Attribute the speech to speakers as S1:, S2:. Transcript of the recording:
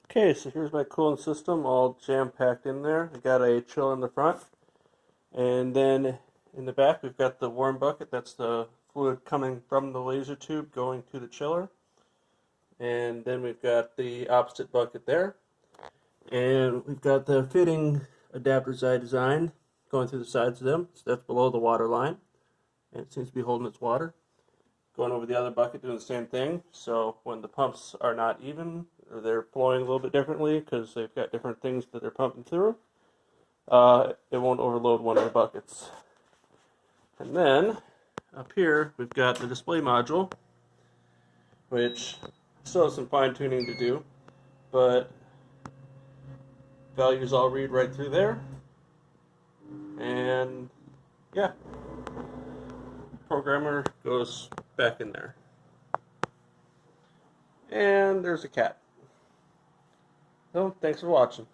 S1: Okay, so here's my cooling system all jam-packed in there. I got a chiller in the front, and then in the back we've got the warm bucket. That's the fluid coming from the laser tube going to the chiller. And then we've got the opposite bucket there. And we've got the fitting adapters I designed going through the sides of them. So that's below the water line, and it seems to be holding its water. Going over the other bucket, doing the same thing. So when the pumps are not even, or they're flowing a little bit differently because they've got different things that they're pumping through, it won't overload one of the buckets. And then up here, we've got the display module, which still has some fine tuning to do, but values all read right through there. And yeah, programmer goes back in there. And there's a cat. So, thanks for watching.